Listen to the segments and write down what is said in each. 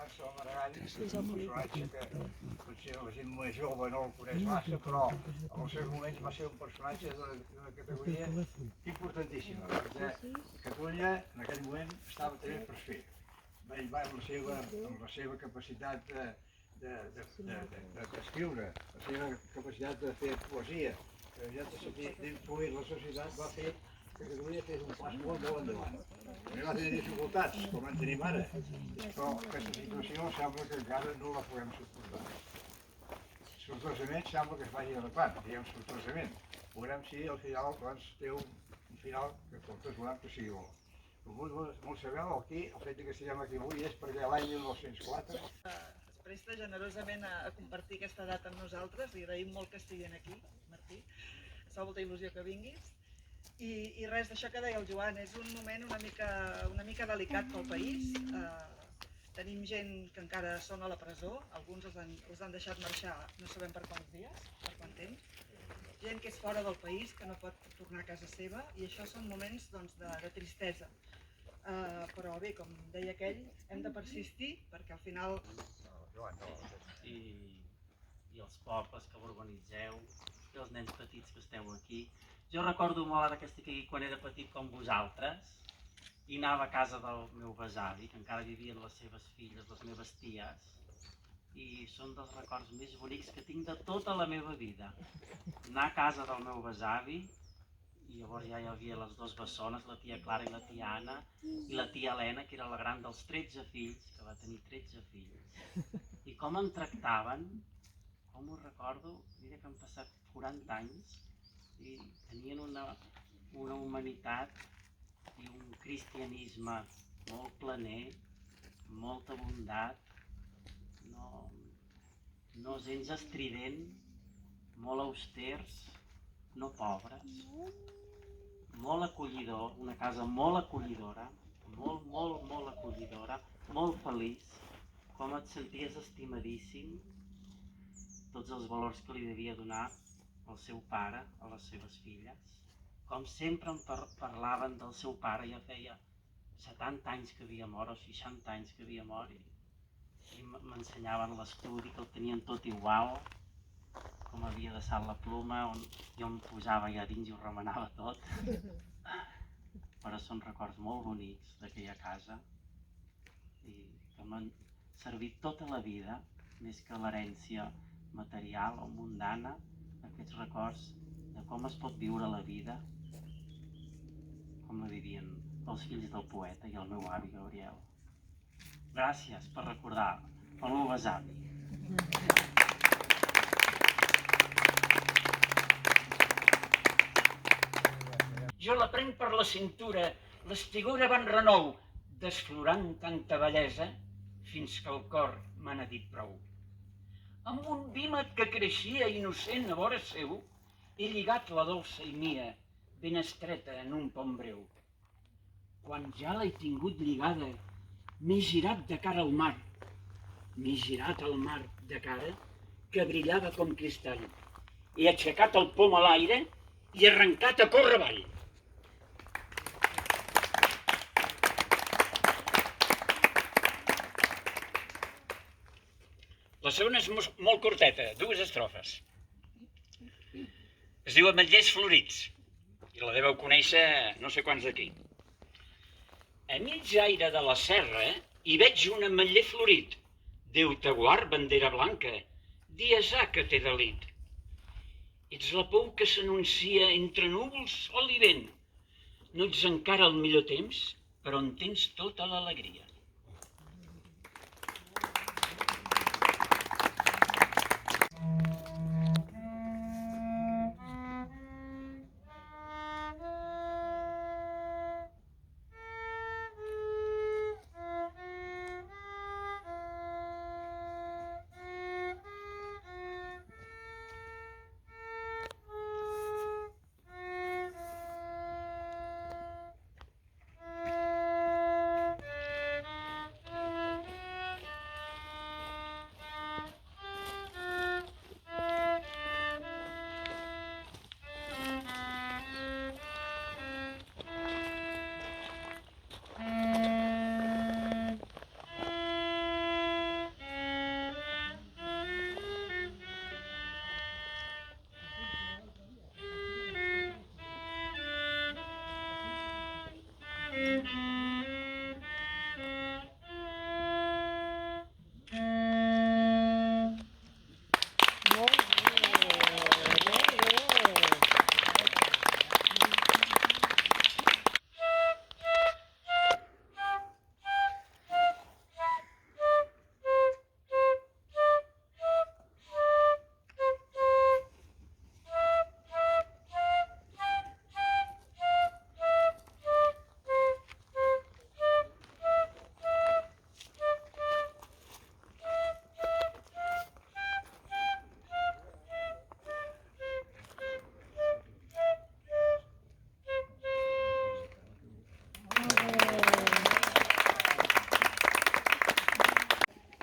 Marcel Maragall és un personatge que potser la gent més jove no el coneix massa, però en els seus moments va ser un personatge d'una categoria importantíssima, perquè Catalunya en aquell moment estava també per fer. Ell va amb la seva capacitat d'escriure, la seva capacitat de fer poesia, d'influir la societat, va fer que Catalunya fes un pas molt endavant. També va tenir dificultats, com en tenim ara, però aquesta situació sembla que encara no la puguem suportar. Sortosament sembla que es vagi arreglant, diguem sortosament. Veurem si al final té un final que tots volem que sigui bo. Molt sabeu, aquí, el fet que estiguem aquí avui és perquè l'any 1904... Es presta generosament a compartir aquesta data amb nosaltres, li agraïm molt que estiguin aquí, Martí. Ens fa molta il·lusió que vinguis. I res d'això que deia el Joan, és un moment una mica delicat pel país. Tenim gent que encara són a la presó, alguns els han deixat marxar no sabem per quants dies, per quant temps. Gent que és fora del país, que no pot tornar a casa seva, i això són moments de tristesa. Però bé, com deia aquell, hem de persistir perquè al final... I els pobles que organitzeu, i els nens petits que esteu aquí. Jo recordo molt ara que estic aquí quan era petit com vosaltres i anava a casa del meu besavi, que encara vivien les seves filles, les meves ties, i són dels records més bonics que tinc de tota la meva vida. Anar a casa del meu besavi, i llavors ja hi havia les dues bessones, la tia Clara i la tia Anna, i la tia Helena, que era la gran dels 13 fills, que va tenir 13 fills. I com em tractaven, com ho recordo, mira que han passat 40 anys, i tenien una humanitat i un cristianisme molt planer, molta bondat, no gens estrident, molt austers, no pobres, molt acollidor, una casa molt acollidora, molt acollidora, molt feliç, com et senties estimadíssim, tots els valors que li devia donar el seu pare a les seves filles. Com sempre em parlaven del seu pare, ja feia 70 anys que havia mort o 60 anys que havia mort, i m'ensenyaven l'estudi, que el tenien tot igual, com havia deixat la pluma, on jo em posava allà dins i ho remenava tot. Però són records molt bonics d'aquella casa i que m'han servit tota la vida, més que l'herència material o mundana, aquests records de com es pot viure la vida, com la vivien els fills del poeta i el meu avi Gabriel. Gràcies per recordar el meu besavi. Jo la prenc per la cintura, l'estigura van renou, desflorant tanta bellesa, fins que el cor me n'ha dit prou. Amb un vímet que creixia innocent a vora seu, he lligat la dolça i mia, ben estreta en un pom breu. Quan ja l'he tingut lligada, m'he girat de cara al mar. M'he girat al mar de cara, que brillava com cristall. He aixecat el pom a l'aire i arrencat a córrer avall. La segona és molt curteta, 2 estrofes. Es diu Ametllers florits, i la deveu conèixer no sé quants d'aquí. A mig aire de la serra hi veig un ametller florit. Déu te guard, bandera blanca, dies ha que t'he delit. Ets la pou que s'anuncia entre núvols, sol i vent. No ets encara el millor temps, però en tens tota l'alegria.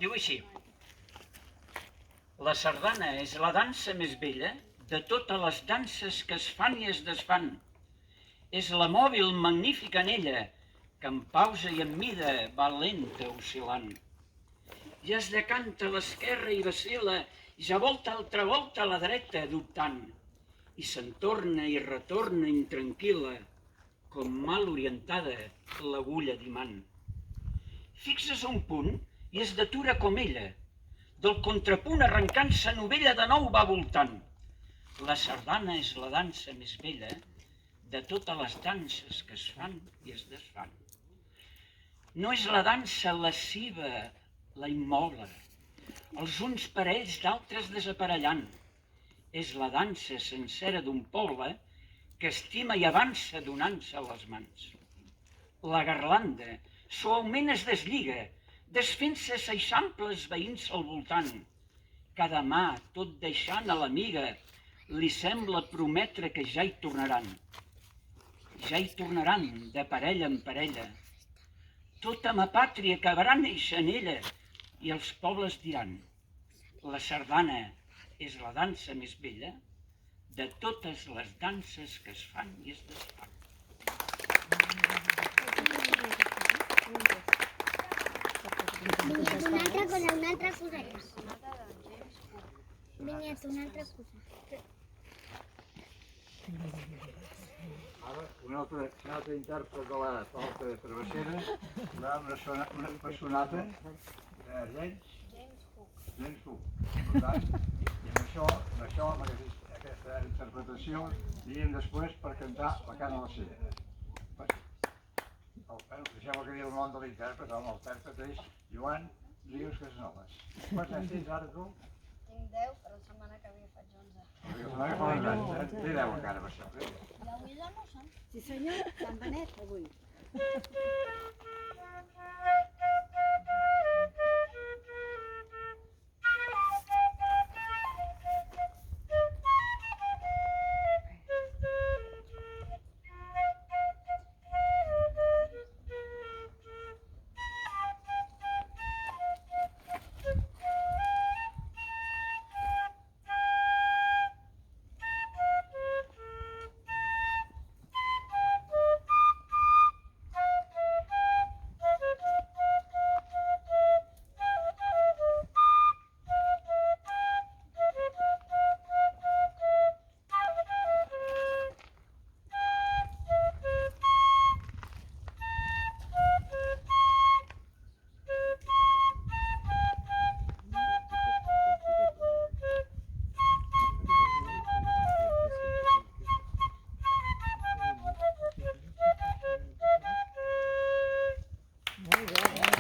Diu així: la sardana és la dansa més bella de totes les danses que es fan i es desfan. És la mòbil magnífica anella que en pausa i en mida va lenta oscil·lant. Ja es decanta a l'esquerra i vacil·la, ja volta altra volta a la dreta dubtant, i se'n torna i retorna intranquil·la, com mal orientada l'agulla d'imant. Fixes un punt i es detura com ella, del contrapunt arrencant-se novella de nou va voltant. La sardana és la dansa més bella de totes les danses que es fan i es desfan. No és la dansa lasciva, la immoble, els uns parells d'altres desaparellant. És la dansa sencera d'un poble que estima i avança donant-se les mans. La garlanda suaument es deslliga, desfent-se s'eixamples veïns al voltant. Cada mà, tot deixant a l'amiga, li sembla prometre que ja hi tornaran. Ja hi tornaran, de parella en parella. Tota ma pàtria acabarà néixer en ella, i els pobles diran: la sardana és la dansa més bella de totes les danses que es fan i es desfan. Vinyet, una altra cosa. Vinyet, una altra cosa. Ara, un altre intèrpret de la flauta de travessera, una sonata de James Cook. Per tant, i amb aquesta interpretació, diríem després per cantar la Cana a la Sirena. Deixeu que digui el nom de l'intèrpret, el intèrpret és Joan Ríos Casanovas. Quants anys tens ara tu? Tinc 10, però la setmana que ve faig 11. La setmana que fa 11 anys, té 10 encara per això. I avui d'almorzar? Sí senyor, Sant Benet avui.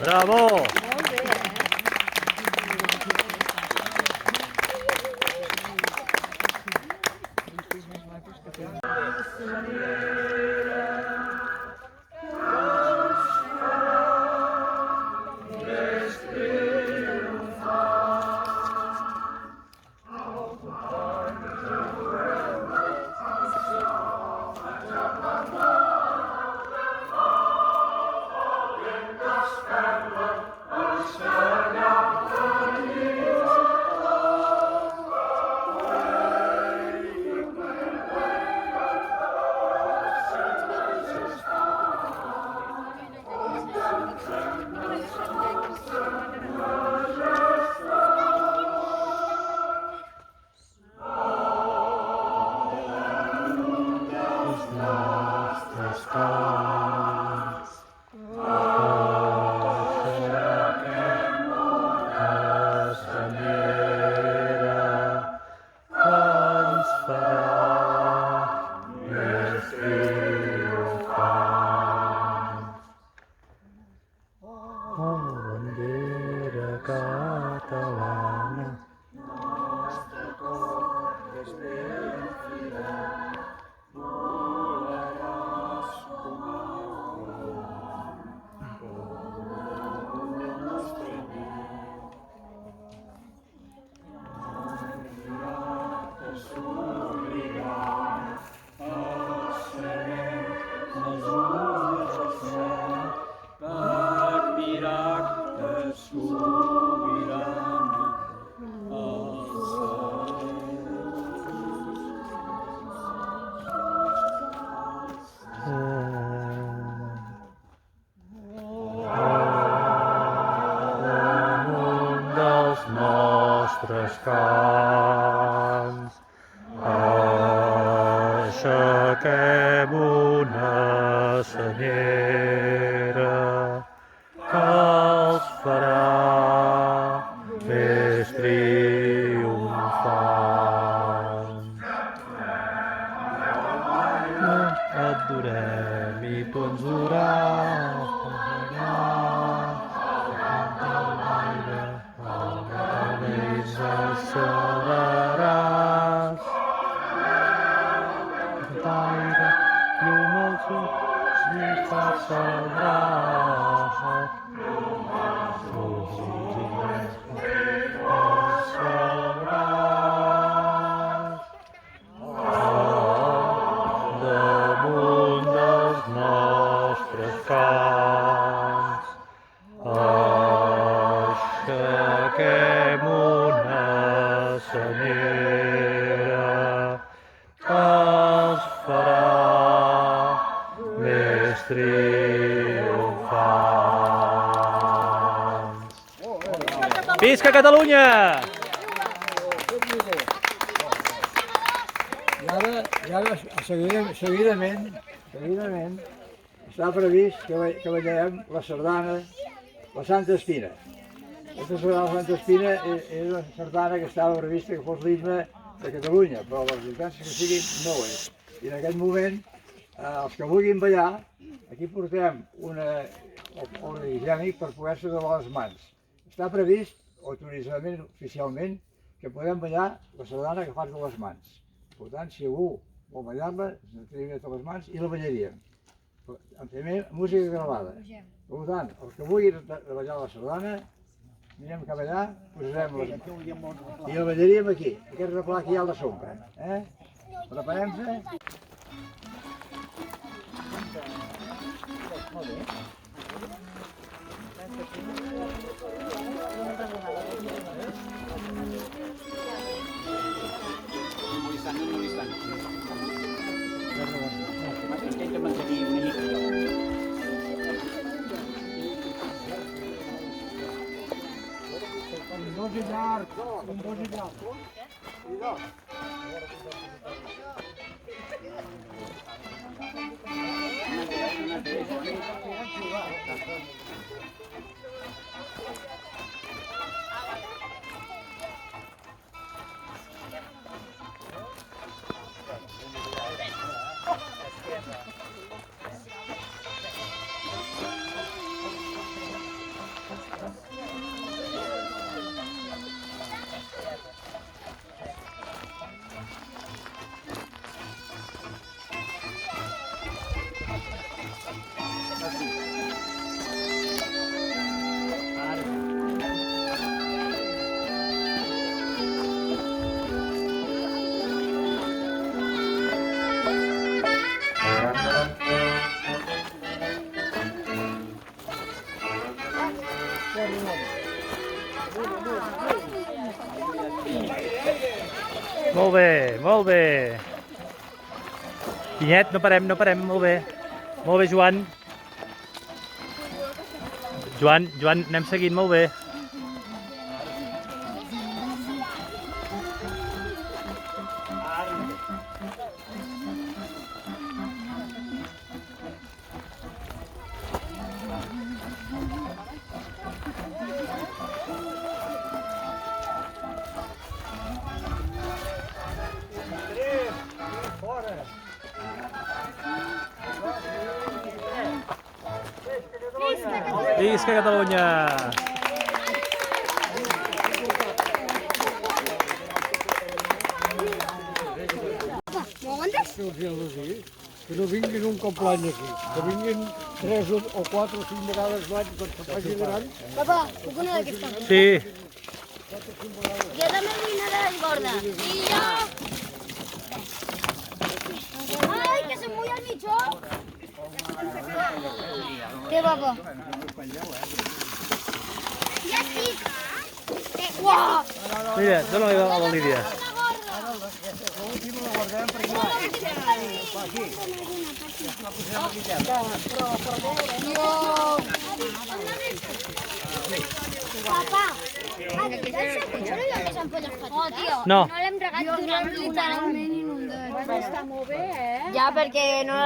Bravo! Molt bé, Aixequem una senyera que els farà més triomfants. Et durem i tu ens duràs. Acceleraràs. D'aire, llum als ulls i t'accelerar. Damunt dels nostres camps aixequem una senyera que els farà més triomfants. Visca Catalunya! I ara seguidament, està previst que ballarem la sardana, la Santa Espina. Aquesta sardana, la Santa Espina, és una sardana que estava prevista que fos l'himne de Catalunya, però les circumstàncies que siguin no ho és. I en aquest moment, els que vulguin ballar, aquí portem un higiènic per poder-se lavar les mans. Està previst, autoritzadament, oficialment, que podem ballar la sardana que fas de les mans. Per tant, si algú vol ballar-la, ens tindríem a les mans i la ballaríem. En primer, música gravada. Per tant, els que vulguin ballar la sardana, anirem cap allà, posarem-la i la ballaríem aquí, aquest replà que hi ha a la sombra. Preparem-se. Intenta mantenir una mica. Un dos i llarg, un dos i llarg. Molt bé, molt bé. Pinyet, no parem, molt bé. Molt bé, Joan. Joan, anem seguint, molt bé. Visca Catalunya! Que no vinguin un cop l'any aquí, que vinguin 3 o 4 o 5 vegades l'any quan se faci gran. Papa, puc una d'aquestes? Sí. Jo també vull anar de borda. I jo... Ai, que se'm mulla el mitjó! Què, papa? Ja estic! Uau! Mira, dóna-li a la Lídia. Papa, el pitjor és les ampolles petites. Oh, tio, No. no l'hem regat durant literalment inundat. Bueno, està molt bé, eh? Ja, perquè no